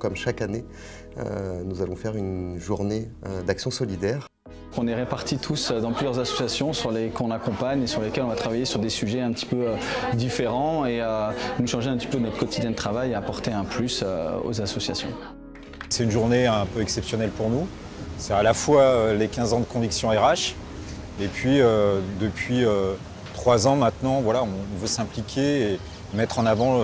Comme chaque année, nous allons faire une journée d'action solidaire. On est répartis tous dans plusieurs associations qu'on accompagne et sur lesquelles on va travailler sur des sujets un petit peu différents et nous changer un petit peu notre quotidien de travail et apporter un plus aux associations. C'est une journée un peu exceptionnelle pour nous. C'est à la fois les 15 ans de Conviction RH et puis depuis 3 ans maintenant, voilà, on veut s'impliquer et mettre en avant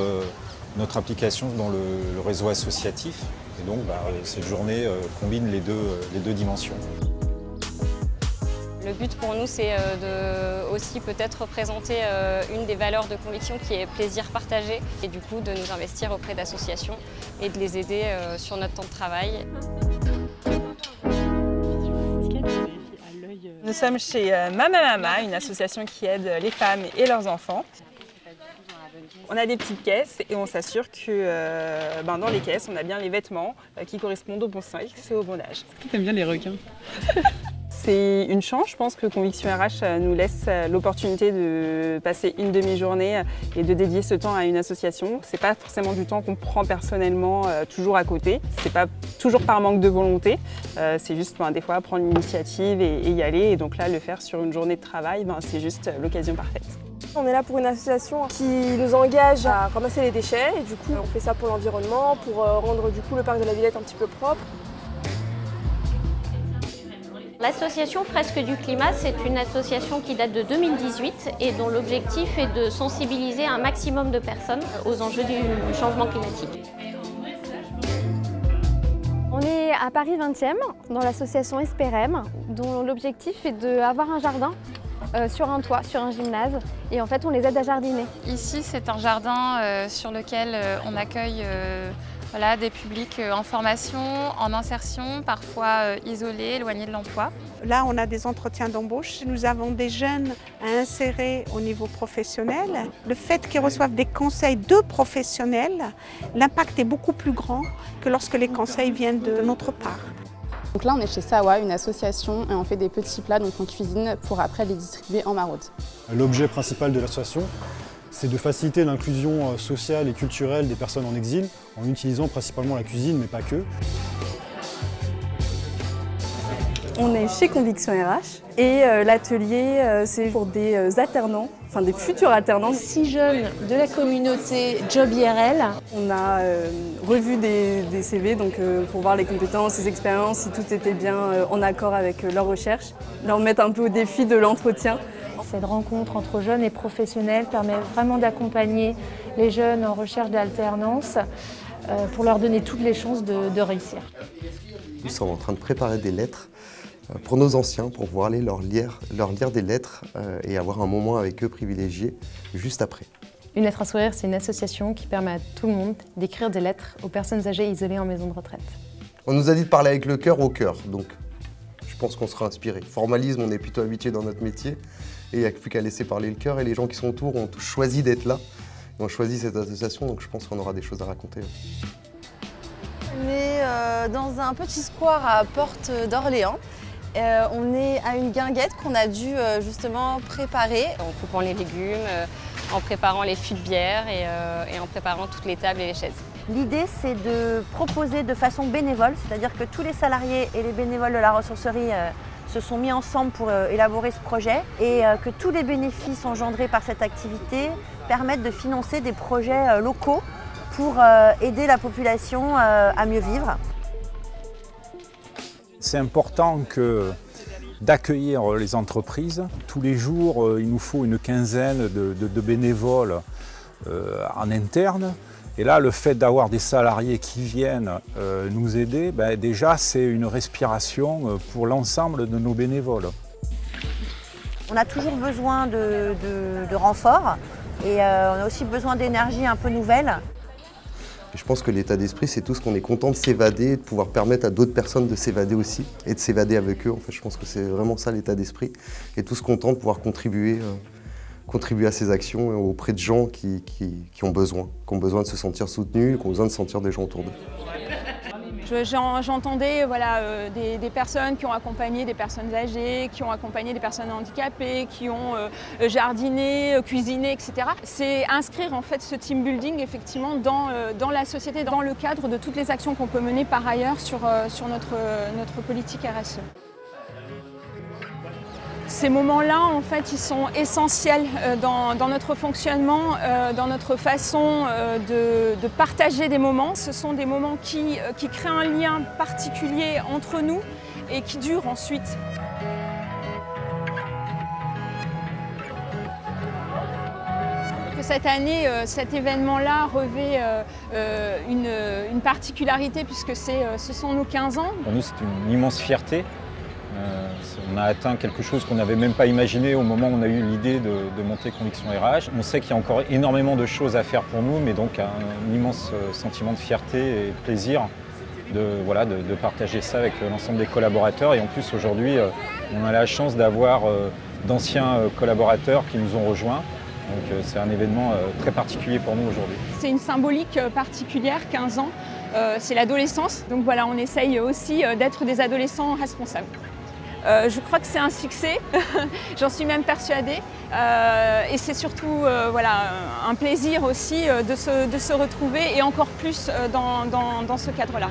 notre implication dans le réseau associatif. Et donc cette journée combine les deux dimensions. Le but pour nous, c'est de aussi peut-être représenter une des valeurs de Conviction qui est plaisir partagé et du coup de nous investir auprès d'associations et de les aider sur notre temps de travail. Nous sommes chez Mama Mama, une association qui aide les femmes et leurs enfants. On a des petites caisses et on s'assure que dans les caisses, on a bien les vêtements qui correspondent au bon sexe et au bon âge. T'aimes bien les requins? C'est une chance, je pense que Conviction RH nous laisse l'opportunité de passer une demi-journée et de dédier ce temps à une association. C'est pas forcément du temps qu'on prend personnellement toujours à côté. C'est pas toujours par manque de volonté. C'est juste des fois prendre l'initiative et y aller. Et donc là, le faire sur une journée de travail, c'est juste l'occasion parfaite. On est là pour une association qui nous engage à ramasser les déchets et du coup on fait ça pour l'environnement, pour rendre du coup le parc de la Villette un petit peu propre. L'association Fresques du Climat, c'est une association qui date de 2018 et dont l'objectif est de sensibiliser un maximum de personnes aux enjeux du changement climatique. On est à Paris 20e, dans l'association Esperem, dont l'objectif est d'avoir un jardin sur un toit, sur un gymnase, et en fait on les aide à jardiner. Ici c'est un jardin sur lequel on accueille des publics en formation, en insertion, parfois isolés, éloignés de l'emploi. Là on a des entretiens d'embauche, nous avons des jeunes à insérer au niveau professionnel. Le fait qu'ils reçoivent des conseils de professionnels, l'impact est beaucoup plus grand que lorsque les conseils viennent de notre part. Donc là on est chez Sawa, une association, et on fait des petits plats donc on cuisine pour après les distribuer en maraude. L'objet principal de l'association, c'est de faciliter l'inclusion sociale et culturelle des personnes en exil en utilisant principalement la cuisine mais pas que. On est chez Conviction RH et l'atelier c'est pour des alternants, enfin des futurs alternants. 6 jeunes de la communauté Job IRL. On a revu des CV donc, pour voir les compétences, les expériences, si tout était bien en accord avec leur recherche. Leur mettre un peu au défi de l'entretien. Cette rencontre entre jeunes et professionnels permet vraiment d'accompagner les jeunes en recherche d'alternance pour leur donner toutes les chances de réussir. Nous sommes en train de préparer des lettres pour nos anciens, pour pouvoir aller leur lire des lettres et avoir un moment avec eux privilégié juste après. Une lettre à sourire, c'est une association qui permet à tout le monde d'écrire des lettres aux personnes âgées isolées en maison de retraite. On nous a dit de parler avec le cœur au cœur, donc je pense qu'on sera inspiré. Formalisme, on est plutôt habitué dans notre métier et il n'y a plus qu'à laisser parler le cœur et les gens qui sont autour ont tous choisi d'être là. Ils ont choisi cette association, donc je pense qu'on aura des choses à raconter. On est dans un petit square à Porte d'Orléans. On est à une guinguette qu'on a dû justement préparer. En coupant les légumes, en préparant les fûts de bière et en préparant toutes les tables et les chaises. L'idée, c'est de proposer de façon bénévole, c'est-à-dire que tous les salariés et les bénévoles de la ressourcerie se sont mis ensemble pour élaborer ce projet et que tous les bénéfices engendrés par cette activité permettent de financer des projets locaux pour aider la population à mieux vivre. C'est important d'accueillir les entreprises. Tous les jours, il nous faut une quinzaine de bénévoles en interne. Et là, le fait d'avoir des salariés qui viennent nous aider, déjà c'est une respiration pour l'ensemble de nos bénévoles. On a toujours besoin de renforts et on a aussi besoin d'énergie un peu nouvelle. Et je pense que l'état d'esprit, c'est tout ce qu'on est content de s'évader, de pouvoir permettre à d'autres personnes de s'évader aussi et de s'évader avec eux. En fait, je pense que c'est vraiment ça l'état d'esprit et tous contents de pouvoir contribuer à ces actions auprès de gens qui ont besoin de se sentir soutenus, qui ont besoin de sentir des gens autour d'eux. J'entendais voilà, des personnes qui ont accompagné des personnes âgées, qui ont accompagné des personnes handicapées, qui ont jardiné, cuisiné, etc. C'est inscrire en fait ce team building effectivement dans la société, dans le cadre de toutes les actions qu'on peut mener par ailleurs sur notre politique RSE. Ces moments-là, en fait, ils sont essentiels dans notre fonctionnement, dans notre façon de partager des moments. Ce sont des moments qui créent un lien particulier entre nous et qui durent ensuite. Cette année, cet événement-là revêt une particularité puisque ce sont nos 15 ans. Pour nous, c'est une immense fierté. On a atteint quelque chose qu'on n'avait même pas imaginé au moment où on a eu l'idée de monter Conviction RH. On sait qu'il y a encore énormément de choses à faire pour nous, mais donc un immense sentiment de fierté et de plaisir de partager ça avec l'ensemble des collaborateurs. Et en plus, aujourd'hui, on a la chance d'avoir d'anciens collaborateurs qui nous ont rejoints. Donc c'est un événement très particulier pour nous aujourd'hui. C'est une symbolique particulière, 15 ans, c'est l'adolescence. Donc voilà, on essaye aussi d'être des adolescents responsables. Je crois que c'est un succès, j'en suis même persuadée. Et c'est surtout voilà, un plaisir aussi de se retrouver et encore plus dans ce cadre-là.